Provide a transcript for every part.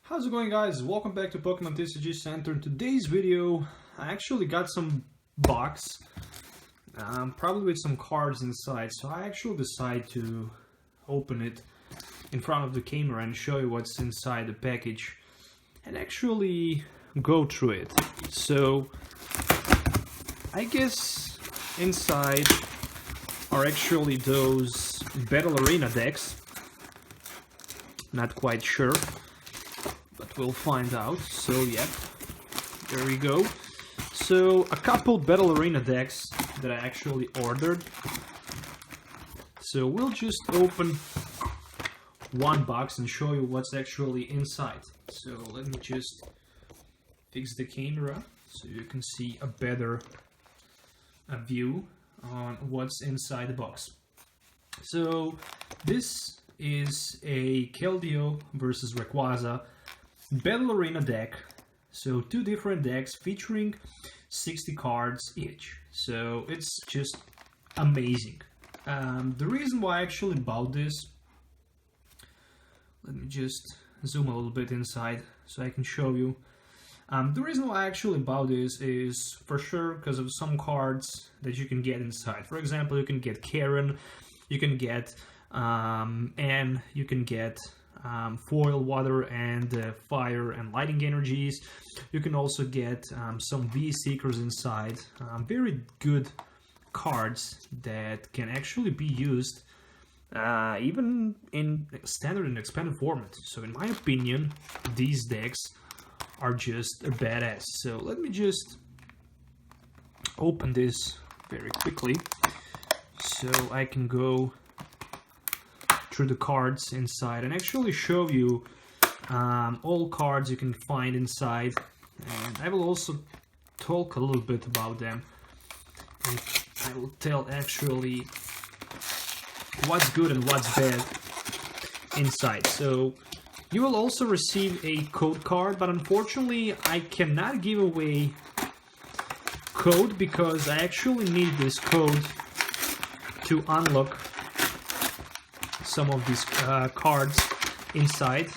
How's it going, guys? Welcome back to Pokemon TCG Center. In today's video, I actually got some box, probably with some cards inside, so I actually decided to open it in front of the camera and show you what's inside the package and actually go through it. So, I guess inside are actually those Battle Arena decks. Not quite sure, but we'll find out. So yeah, there we go. So a couple Battle Arena decks that I actually ordered. So we'll just open one box and show you what's actually inside. So let me just fix the camera so you can see a better view on what's inside the box. So this is a Keldeo versus Rayquaza Battle Arena deck. So two different decks featuring 60 cards each. So it's just amazing. The reason why I actually bought this, let me just zoom a little bit inside so I can show you. The reason why I actually bought this is for sure because of some cards that you can get inside. For example, you can get Karen, you can get and you can get foil, water, and fire and lighting energies. You can also get some V-Seekers inside. Very good cards that can actually be used even in standard and expanded format. So in my opinion, these decks are just a badass. So let me just open this very quickly so I can go through the cards inside and actually show you all cards you can find inside, and I will also talk a little bit about them, and I will tell actually what's good and what's bad inside. So you will also receive a code card, but unfortunately I cannot give away code because I actually need this code to unlock some of these cards inside.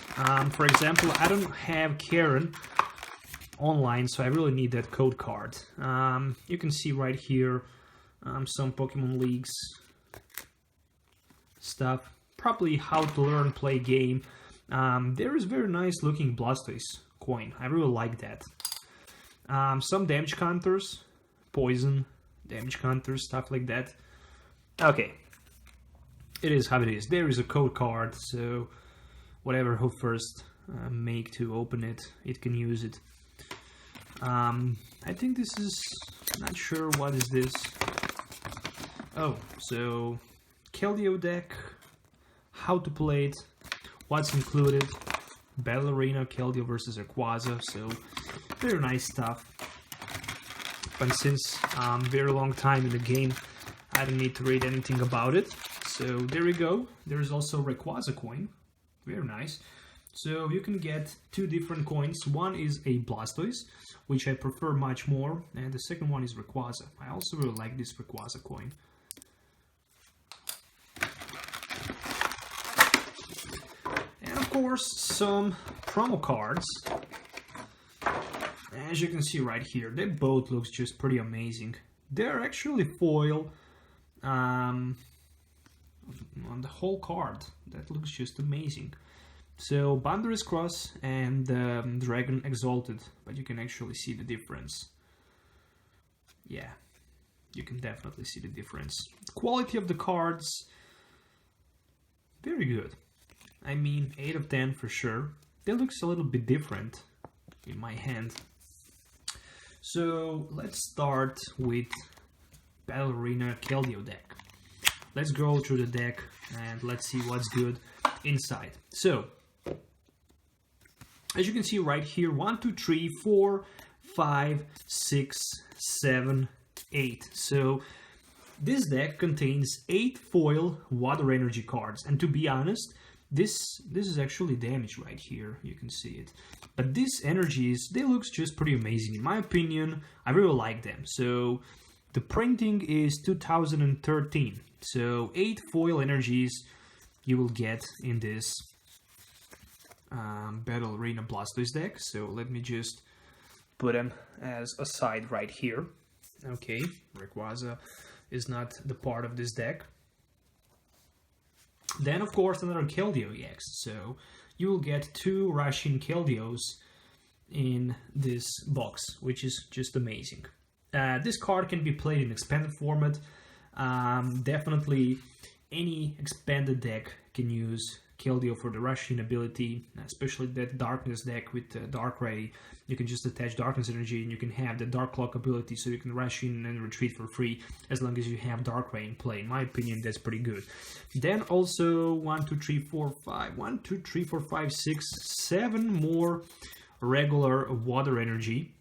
For example, I don't have Karen online, so I really need that code card. You can see right here some Pokemon Leagues stuff, probably how to learn play game. There is very nice looking Blastoise coin. I really like that. Some damage counters, poison, damage counters, stuff like that. Okay. It is how it is. There is a code card, so whatever who first make to open it, it can use it. I think this is, not sure what is this. Oh, so Keldeo deck, how to play it, what's included, Battle Arena, Keldeo versus Rayquaza, so very nice stuff. But since very long time in the game, I don't need to read anything about it. So there we go. There's also Rayquaza coin. Very nice. So you can get two different coins. One is a Blastoise, which I prefer much more, and the second one is Rayquaza. I also really like this Rayquaza coin. And of course, some promo cards. As you can see right here, they both look just pretty amazing. They're actually foil on the whole card. That looks just amazing. So Boundaries Cross and Dragon Exalted, but you can actually see the difference. Yeah, you can definitely see the difference. Quality of the cards, very good. I mean, 8 of 10 for sure. That looks a little bit different in my hand. So let's start with Battle Arena Keldeo deck. Let's go through the deck and let's see what's good inside. So, as you can see right here, 1, 2, 3, 4, 5, 6, 7, 8. So, this deck contains 8 foil water energy cards. And to be honest, this is actually damage right here. You can see it. But these energies, they look just pretty amazing. In my opinion, I really like them. So, the printing is 2013. So 8 foil energies you will get in this Battle Arena Blastoise deck. So let me just put him as a side right here. Okay, Rayquaza is not the part of this deck. Then, of course, another Keldeo EX. So you will get 2 Russian Keldeos in this box, which is just amazing. This card can be played in expanded format. Definitely any expanded deck can use Keldeo for the Russian ability, especially that Darkness deck with Dark Ray. You can just attach Darkness energy and you can have the Dark Clock ability, so you can rush in and retreat for free as long as you have Dark Ray in play. In my opinion, that's pretty good. Then also 1, 2, 3, 4, 5, 1, 2, 3, 4, 5, 6, 7 more regular water energy,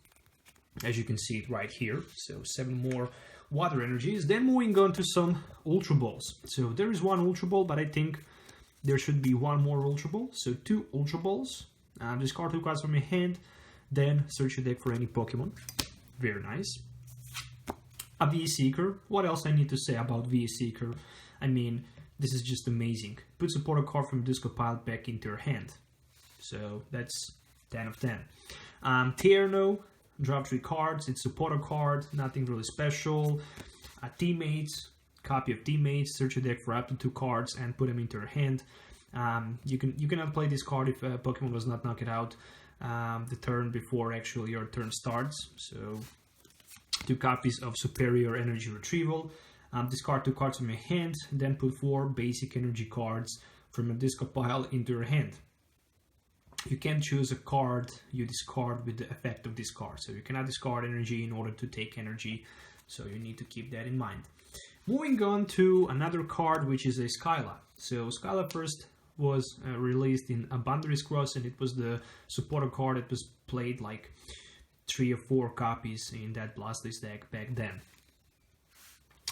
as you can see it right here. So 7 more water energies. Then moving on to some Ultra Balls. So there is 1 Ultra Ball, but I think there should be 1 more Ultra Ball. So 2 Ultra Balls. Discard 2 cards from your hand. Then search your deck for any Pokemon. Very nice. A VS Seeker. What else I need to say about VS Seeker? I mean, this is just amazing. Put supporter card from disco pile back into your hand. So that's 10 of 10. Tierno. Drop 3 cards. It's supporter card. Nothing really special. Teammates. Copy of Teammates. Search your deck for up to 2 cards and put them into your hand. You cannot play this card if a Pokemon does not knock it out the turn before actually your turn starts. So 2 copies of Superior Energy Retrieval. Discard 2 cards from your hand. Then put 4 basic energy cards from a disco pile into your hand. You can choose a card you discard with the effect of this card. So you cannot discard energy in order to take energy. So you need to keep that in mind. Moving on to another card, which is a Skyla. So Skyla first was released in a Boundaries Cross, and it was the supporter card that was played like 3 or 4 copies in that Blastoise deck back then.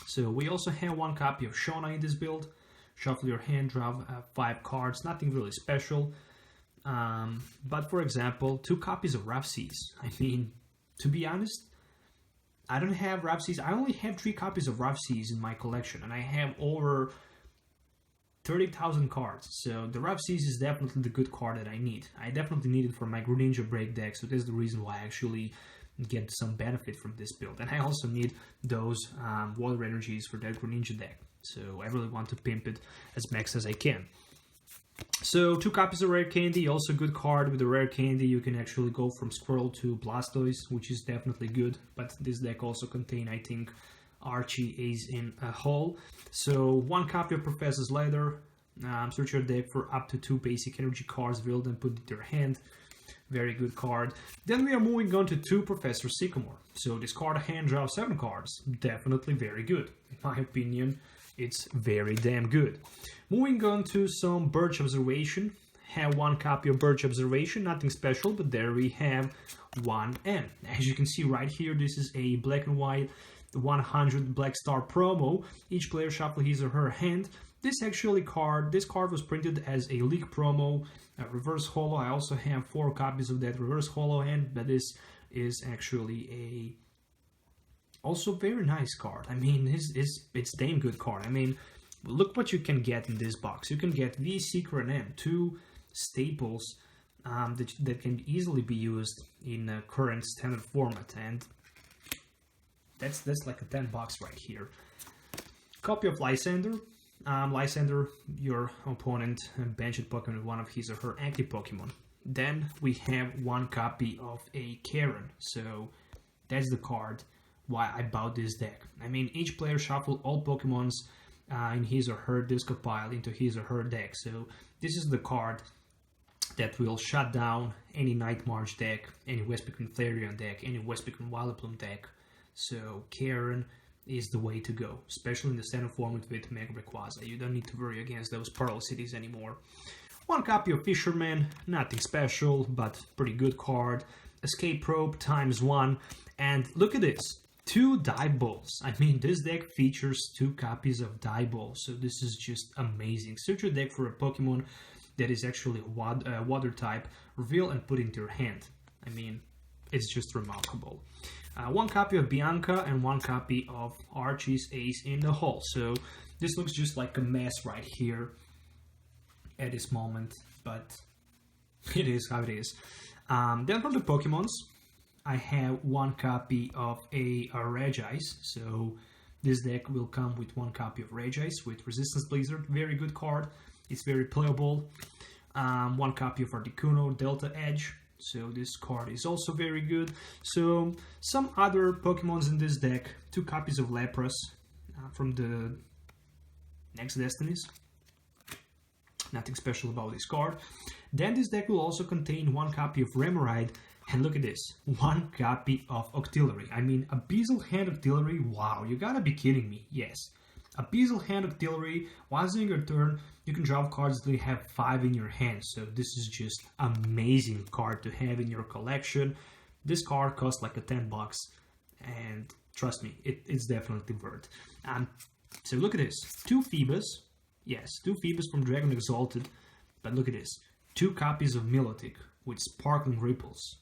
So we also have 1 copy of Shauna in this build. Shuffle your hand, draw 5 cards. Nothing really special. But for example, 2 copies of Rough Seas. I mean, to be honest, I don't have Rough Seas. I only have 3 copies of Rough Seas in my collection, and I have over 30,000 cards. So the Rough Seas is definitely the good card that I need. I definitely need it for my Greninja Break deck, so this is the reason why I actually get some benefit from this build. And I also need those water energies for that Greninja deck. So I really want to pimp it as max as I can. So 2 copies of Rare Candy, also good card. With the Rare Candy you can actually go from Squirrel to Blastoise, which is definitely good. But this deck also contains, I think, Archie is in a hole. So 1 copy of Professor's Leather. Search your deck for up to 2 basic energy cards, build and put it in your hand. Very good card. Then we are moving on to 2 Professor Sycamore. So discard a hand, draw 7 cards. Definitely very good. In my opinion, it's very damn good. Moving on to some Birch Observation. Have 1 copy of Birch Observation, nothing special, but there we have 1N. As you can see right here, this is a black and white 100 Black Star promo. Each player shuffle his or her hand. This card was printed as a leak promo, reverse holo. I also have 4 copies of that reverse holo hand, but this is actually a also very nice card. I mean, it's damn good card. I mean, look what you can get in this box. You can get VS Seeker and M, 2 staples that can easily be used in current standard format, and that's like a 10 bucks right here. Copy of Lysander. Lysander, your opponent benched Pokemon with one of his or her active Pokemon. Then we have 1 copy of a Karen. So that's the card why I bought this deck. I mean, each player shuffle all Pokemons in his or her disco pile into his or her deck. So this is the card that will shut down any Night March deck, any Vespiquen Flareon deck, any Vespiquen Vileplume deck. So Karen is the way to go, especially in the standard format with Mega Rayquaza. You don't need to worry against those Pearl Cities anymore. 1 copy of Fisherman, nothing special, but pretty good card. Escape Probe ×1, and look at this, 2 Dive Balls. I mean, this deck features 2 copies of Dive Balls, so this is just amazing. Search your deck for a Pokemon that is actually water type, reveal and put into your hand. I mean, it's just remarkable. 1 copy of Bianca and 1 copy of Archie's Ace in the Hole. So this looks just like a mess right here at this moment, but It is how it is. Then from the Pokemons, I have one copy of a Regice. So this deck will come with one copy of Regice with Resistance Blizzard. Very good card. It's very playable. One copy of Articuno Delta Edge. So this card is also very good. So some other Pokemons in this deck. Two copies of Lapras from the Next Destinies. Nothing special about this card. Then this deck will also contain one copy of Remoraid. And look at this, one copy of Octillery. I mean, Abyssal Hand Octillery, wow, you gotta be kidding me. Yes, Abyssal Hand Octillery, once in your turn, you can draw cards that you have 5 in your hand. So this is just amazing card to have in your collection. This card costs like a 10 bucks, and trust me, it's definitely worth. So look at this, 2 Phoebus, yes, 2 Phoebus from Dragon Exalted, but look at this, 2 copies of Milotic with Sparkling Ripples.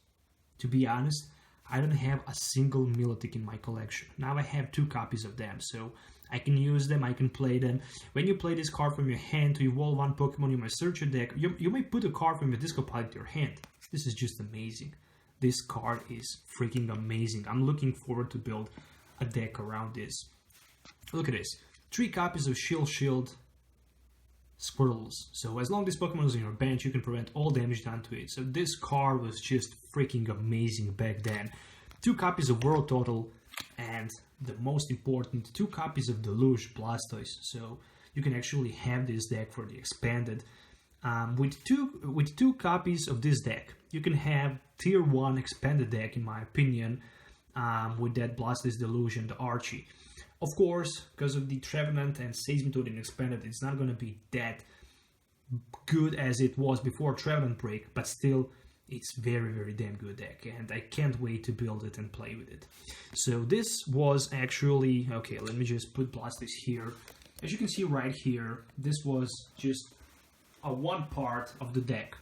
To be honest, I don't have a single Milotic in my collection. Now I have 2 copies of them, so I can use them, I can play them. When you play this card from your hand to evolve one Pokemon, you may search your deck. You may put a card from your disco pile into your hand. This is just amazing. This card is freaking amazing. I'm looking forward to build a deck around this. Look at this. 3 copies of Shield Squirtles. So as long as this Pokemon is on your bench, you can prevent all damage done to it. So this card was just freaking amazing back then. 2 copies of World Total, and the most important, 2 copies of Deluge Blastoise. So you can actually have this deck for the expanded. With two copies of this deck, you can have tier 1 expanded deck, in my opinion, with that Blastoise, Deluge, and the Archie. Of course, because of the Trevenant and Seismitoad in expanded, it's not going to be that good as it was before Trevenant Break, but still, it's very, very damn good deck, and I can't wait to build it and play with it. So this was actually, okay, let me just put Blastoise here. As you can see right here, this was just a one part of the deck.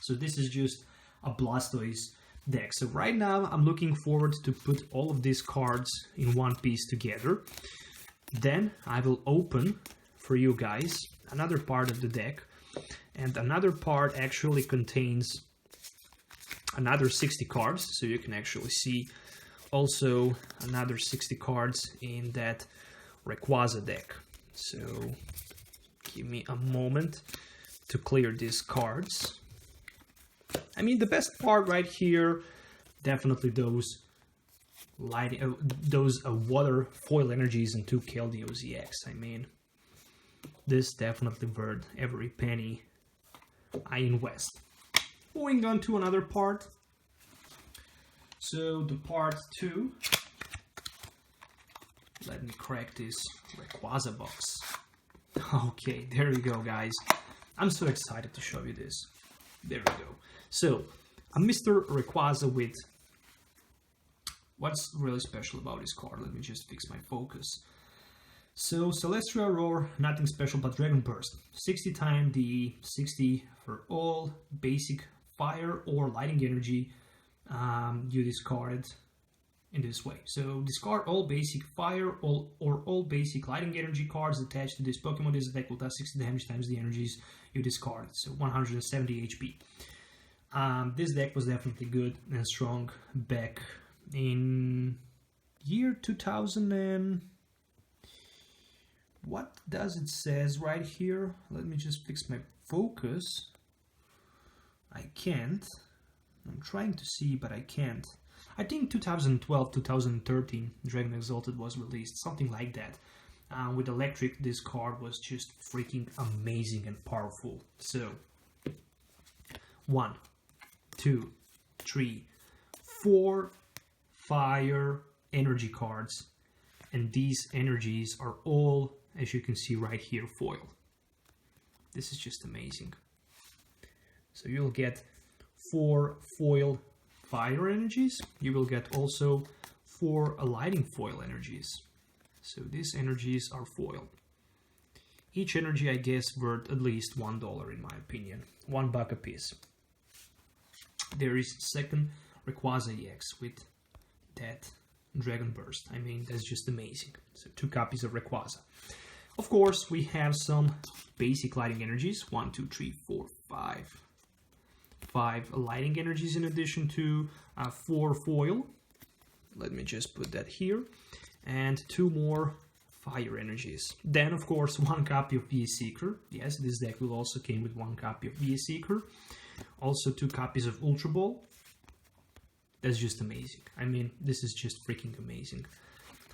So this is just a Blastoise deck. So right now I'm looking forward to put all of these cards in one piece together. Then I will open for you guys another part of the deck, and another part actually contains another 60 cards, so you can actually see also another 60 cards in that Rayquaza deck. So give me a moment to clear these cards. I mean, the best part right here, definitely those water foil energies and 2 Keldeos EX. I mean, this definitely worth every penny I invest. Moving on to another part. So the part 2. Let me crack this Rayquaza box. Okay, there we go, guys. I'm so excited to show you this. There we go. So, a Mr. Rayquaza with... What's really special about this card? Let me just fix my focus. So, Celestial Roar, nothing special but Dragon Burst. 60 times the 60 for all basic fire or lightning energy. You discard in this way. So, discard all basic fire or all basic lightning energy cards attached to this Pokemon. This deck will do 60 damage times the energies you discard. So, 170 HP. This deck was definitely good and strong back in year 2000 and... What does it says right here? Let me just fix my focus. I can't. I'm trying to see, but I can't. I think 2012, 2013, Dragon Exalted was released, something like that. With Electric, this card was just freaking amazing and powerful. So, 1, 2, 3, 4 fire energy cards, and these energies are all, as you can see right here, foil. This is just amazing. So you'll get 4 foil fire energies. You will get also 4 lighting foil energies. So these energies are foil. Each energy, I guess, worth at least $1 in my opinion. $1 a piece. There is second Rayquaza EX with that Dragon Burst. I mean, that's just amazing. So 2 copies of Rayquaza. Of course, we have some basic lighting energies. 1, 2, 3, 4, 5. 5 lighting energies in addition to 4 foil. Let me just put that here. And 2 more fire energies. Then, of course, 1 copy of VS Seeker. Yes, this deck will also came with 1 copy of VS Seeker. Also 2 copies of Ultra Ball. That's just amazing. I mean, this is just freaking amazing.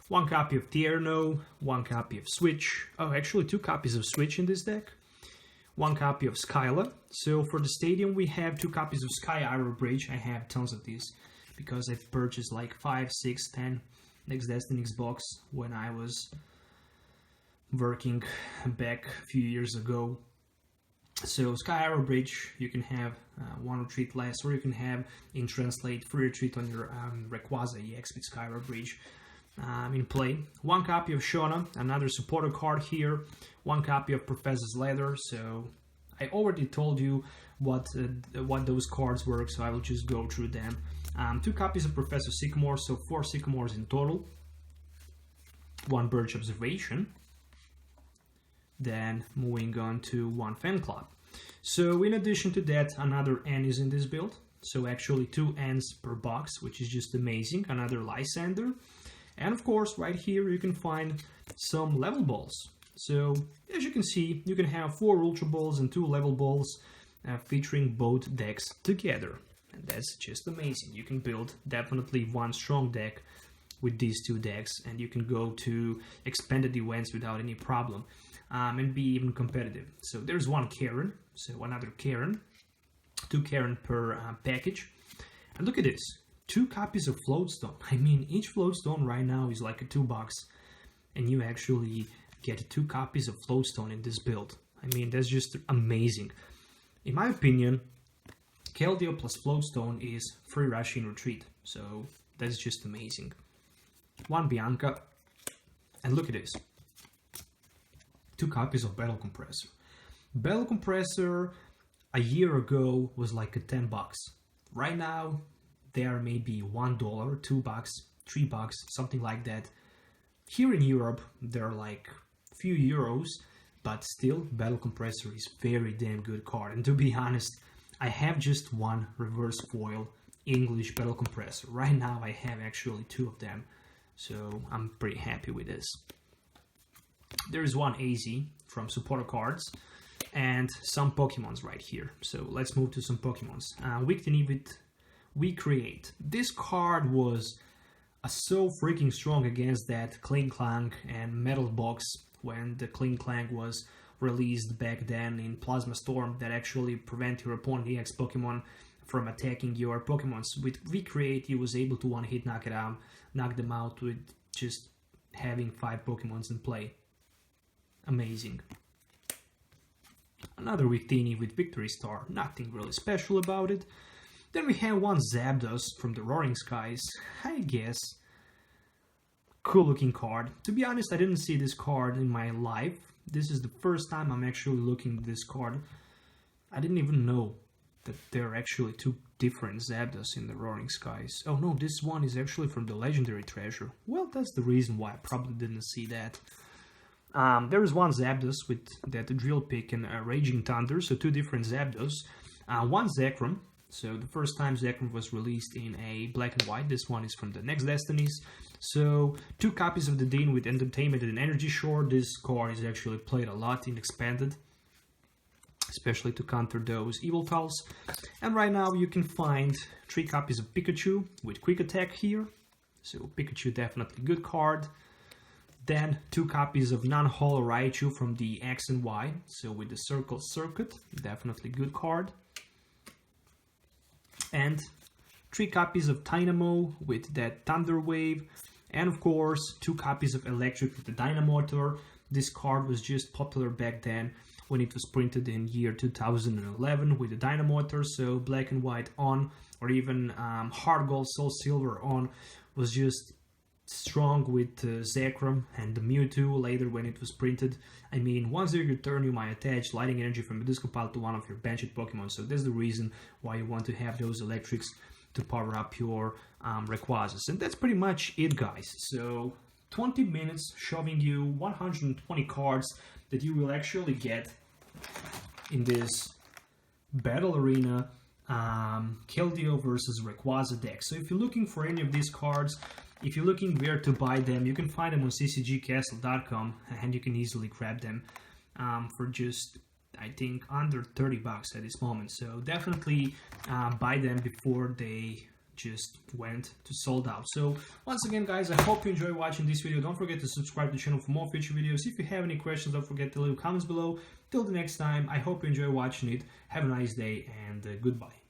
1 copy of Tierno, 1 copy of Switch. Oh, actually 2 copies of Switch in this deck. 1 copy of Skyla. So for the stadium we have 2 copies of Sky Arrow Bridge. I have tons of these because I've purchased like 5, 6, 10 Next Destiny's box when I was working back a few years ago. So Sky Arrow Bridge, you can have 1 retreat less, or you can have in Translate free retreat on your Rayquaza EX with Sky Arrow Bridge in play. 1 copy of Shona, another supporter card here. 1 copy of Professor's Leather. So I already told you what those cards work, so I will just go through them. 2 copies of Professor Sycamore, so 4 Sycamores in total. 1 Birch Observation. Then moving on to 1 Fan Club. So in addition to that, another N is in this build. So actually 2 N's per box, which is just amazing. Another Lysander. And of course, right here you can find some level balls. So as you can see, you can have 4 Ultra Balls and 2 level balls featuring both decks together. And that's just amazing. You can build definitely 1 strong deck with these 2 decks, and you can go to expanded events without any problem. And be even competitive. So there's 1 Karen, so another Karen, 2 Karen per package. And look at this, 2 copies of Floatstone. I mean, each Floatstone right now is like a $2, and you actually get 2 copies of Floatstone in this build. I mean, that's just amazing. In my opinion, Keldeo plus Floatstone is free Russian retreat, so that's just amazing. 1 Bianca, and look at this. 2 copies of Battle Compressor. Battle Compressor a year ago was like a $10. Right now, they are maybe $1, $2, $3, something like that. Here in Europe, they're like a few euros, but still, Battle Compressor is very damn good card. And to be honest, I have just 1 reverse foil English Battle Compressor. Right now, I have actually 2 of them, so I'm pretty happy with this. There is 1 AZ from supporter cards and some Pokemons right here. So let's move to some Pokemons. We Create. This card was so freaking strong against that Kling Clank and Metal Box when the Kling Clank was released back then in Plasma Storm, that actually prevent your opponent EX Pokemon from attacking your Pokemons. With We Create, he was able to 1-hit knock them out with just having 5 Pokemons in play. Amazing. Another Victini with Victory Star, nothing really special about it. Then we have 1 Zapdos from the Roaring Skies, I guess. Cool looking card. To be honest, I didn't see this card in my life. This is the first time I'm actually looking at this card. I didn't even know that there are actually 2 different Zapdos in the Roaring Skies. Oh no, this one is actually from the Legendary Treasure. Well, that's the reason why I probably didn't see that. There is 1 Zapdos with that Drill Pick and Raging Thunder, so 2 different Zapdos. 1 Zekrom, so the first time Zekrom was released in a black and white. This one is from the Next Destinies. So 2 copies of the Dean with Entertainment and Energy Shore. This card is actually played a lot in Expanded, especially to counter those Eviltals. And right now you can find 3 copies of Pikachu with Quick Attack here. So Pikachu definitely good card. Then 2 copies of Non-Holo Raichu from the X and Y, so with the Circle Circuit, definitely good card. And 3 copies of Dynamo with that Thunder Wave, and of course 2 copies of Electric with the Dynamotor. This card was just popular back then when it was printed in year 2011 with the Dynamotor, so Black and White on, or even Hard Gold, Soul Silver on, was just strong with Zekrom and the Mewtwo later when it was printed. I mean, once during your turn you might attach Lighting Energy from a discard pile to one of your benched Pokemon, so that's the reason why you want to have those Electrics to power up your Rayquazas. And that's pretty much it, guys. So 20 minutes showing you 120 cards that you will actually get in this Battle Arena Keldeo versus Rayquaza deck. So if you're looking for any of these cards, if you're looking where to buy them, you can find them on CCGCastle.com, and you can easily grab them for just, I think, under 30 bucks at this moment. So definitely buy them before they just went to sold out. So once again, guys, I hope you enjoy watching this video. Don't forget to subscribe to the channel for more future videos. If you have any questions, don't forget to leave comments below. Till the next time, I hope you enjoy watching it. Have a nice day, and goodbye.